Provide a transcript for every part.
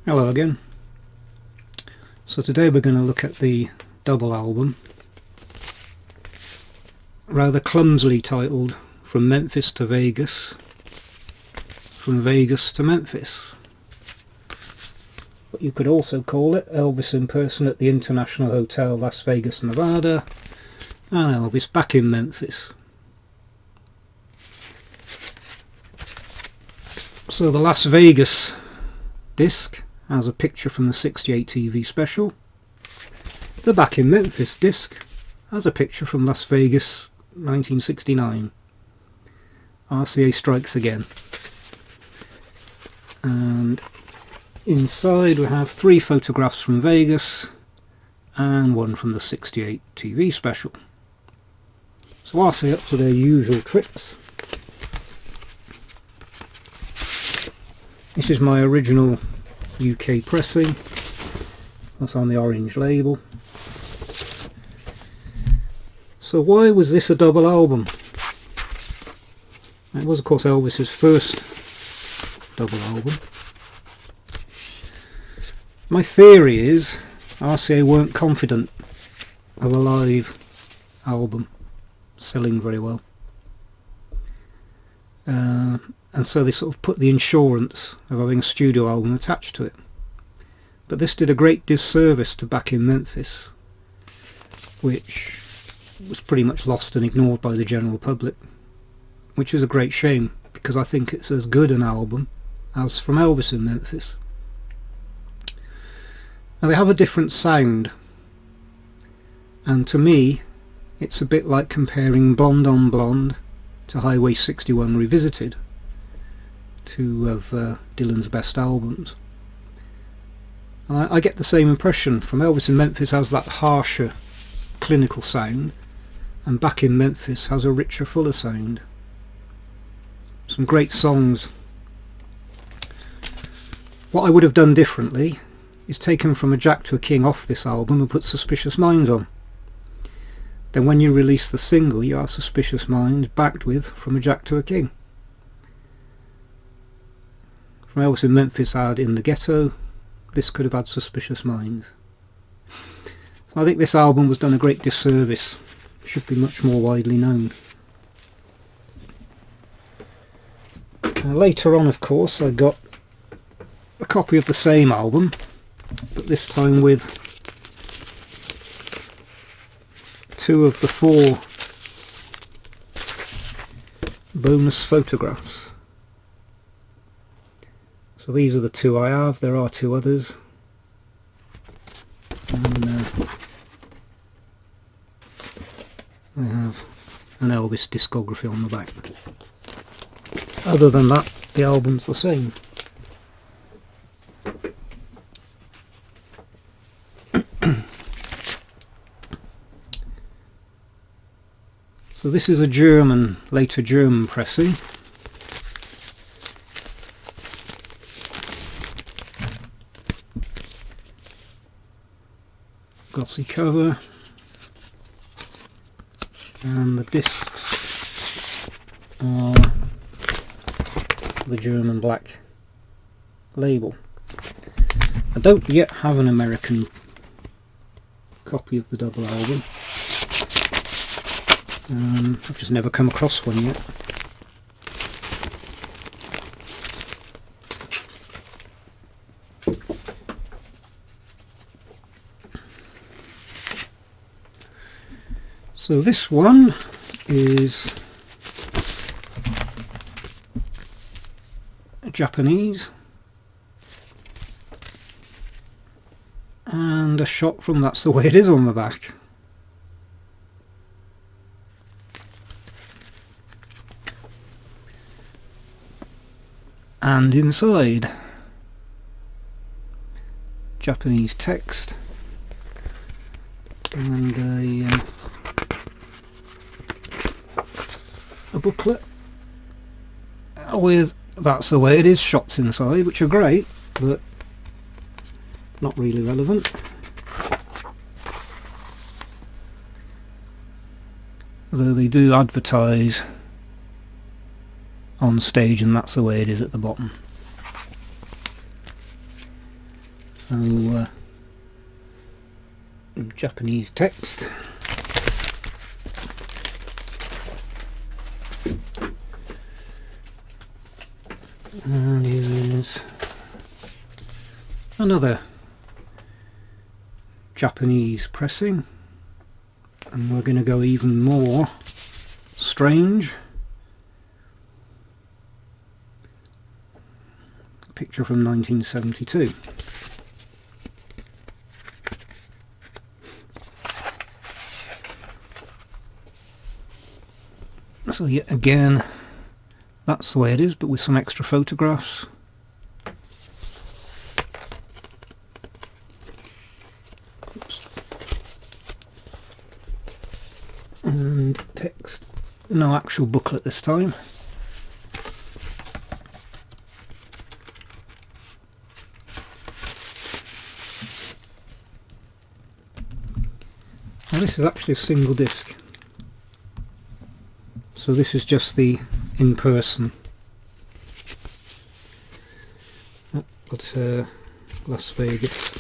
Hello again. So today we're going to look at the double album, rather clumsily titled From Memphis to Vegas, From Vegas to Memphis. But you could also call it Elvis in person at the International Hotel, Las Vegas, Nevada, and Elvis back in Memphis. So the Las Vegas disc has a picture from the '68 TV special. The Back in Memphis disc has a picture from Las Vegas 1969. RCA strikes again. And inside we have 3 photographs from Vegas and 1 from the '68 TV special. So RCA up to their usual tricks. This is my original UK pressing. That's on the orange label. So why was this a double album? It was of course Elvis's first double album. My theory is RCA weren't confident of a live album selling very well. And so they sort of put the insurance of having a studio album attached to it. But this did a great disservice to Back in Memphis, which was pretty much lost and ignored by the general public, which is a great shame, because I think it's as good an album as From Elvis in Memphis. Now they have a different sound, and to me it's a bit like comparing Blonde on Blonde to Highway 61 Revisited, 2 of Dylan's best albums. And I get the same impression. From Elvis in Memphis has that harsher, clinical sound, and Back in Memphis has a richer, fuller sound. Some great songs. What I would have done differently is taken From a Jack to a King off this album and put Suspicious Minds on. Then when you release the single, you have Suspicious Minds backed with From a Jack to a King. From Elvis in Memphis had In the Ghetto. This could have had Suspicious Minds. So I think this album was done a great disservice. It should be much more widely known. Later on, of course, I got a copy of the same album, but this time with 2 of the 4 bonus photographs. So these are the 2 I have. There are 2 others. And I have an Elvis discography on the back. Other than that, the album's the same. So this is a German, later German pressing. Glossy cover, and the discs are the German black label. I don't yet have an American copy of the double album. I've just never come across one yet. So this one is Japanese, and a shot from That's the Way It Is on the back. And inside, Japanese text and a booklet with That's the Way It Is shots inside, which are great, but not really relevant. Although they do advertise on stage, and That's the Way It Is at the bottom. So Japanese text. And here is another Japanese pressing, and we're going to go even more strange. A picture from 1972. So yet again, that's the way it is, but with some extra photographs. Oops. And text. No actual booklet this time. Now this is actually a single disc. So this is just the in person at Las Vegas.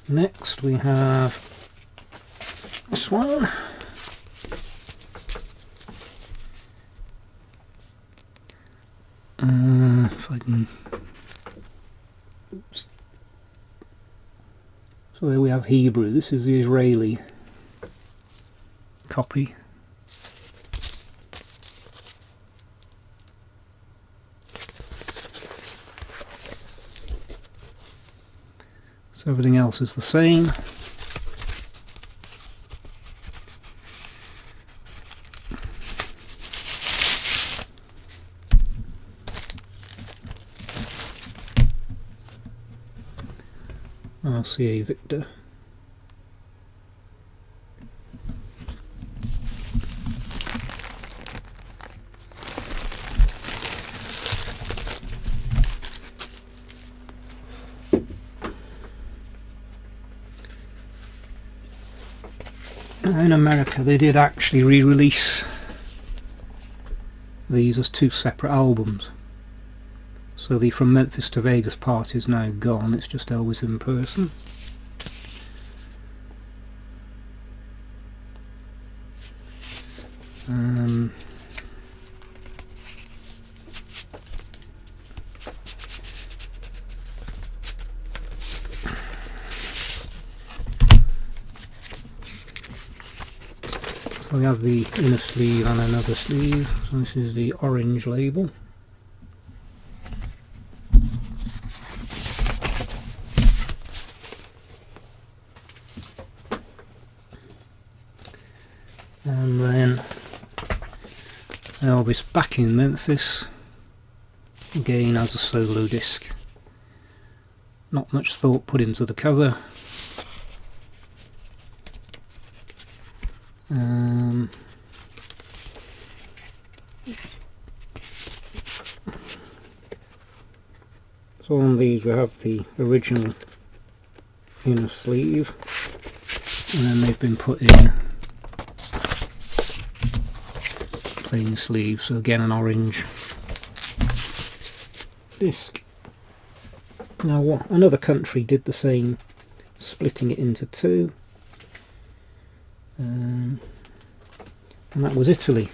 Next we have this one. If I can. Oops. So there we have Hebrew. This is the Israeli copy. So everything else is the same. RCA Victor. In America they did actually re-release these as two separate albums. So the From Memphis to Vegas part is now gone, it's just Elvis in person. So we have the inner sleeve and another sleeve. So this is the orange label. And then Elvis back in Memphis, again as a solo disc. Not much thought put into the cover. So on these we have the original inner sleeve, and then they've been put in plain sleeve, so again an orange disc. Now another country did the same, splitting it into two, and that was Italy.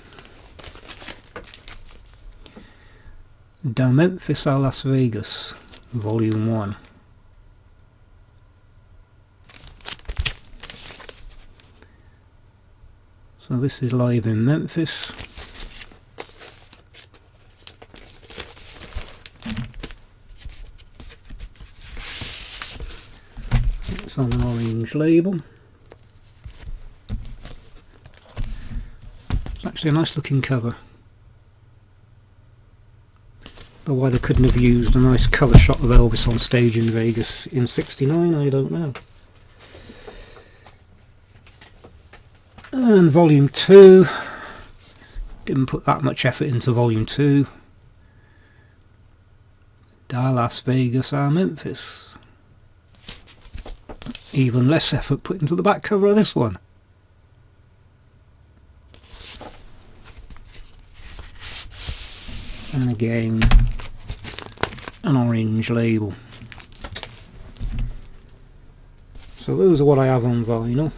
Da Memphis a Las Vegas, Volume 1. So this is live in Memphis. It's on an orange label. It's actually a nice looking cover. But why they couldn't have used a nice colour shot of Elvis on stage in Vegas in '69, I don't know. And Volume 2, didn't put that much effort into Volume 2. Da Las Vegas a Memphis. Even less effort put into the back cover of this one. and again an orange label. So those are what I have on vinyl.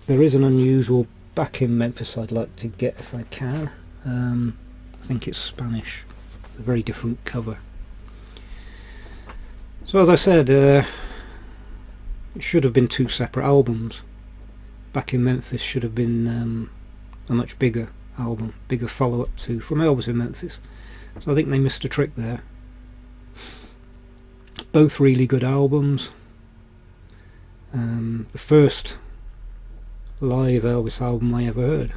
There is an unusual back in Memphis I'd like to get if I can. I think it's Spanish, a very different cover. So as I said, it should have been 2 separate albums. Back in Memphis should have been a much bigger album, bigger follow-up to From Elvis in Memphis. So I think they missed a trick there. Both really good albums. The first live Elvis album I ever heard,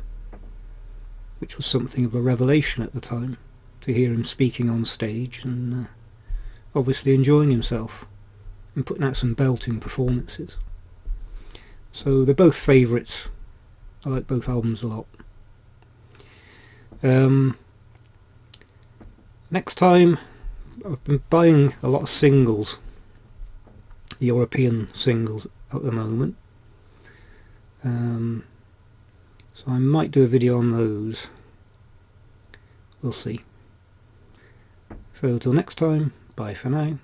which was something of a revelation at the time, to hear him speaking on stage and obviously enjoying himself and putting out some belting performances. So they're both favourites. I like both albums a lot. Next time, I've been buying a lot of singles, European singles at the moment. So I might do a video on those. We'll see. So till next time, bye for now.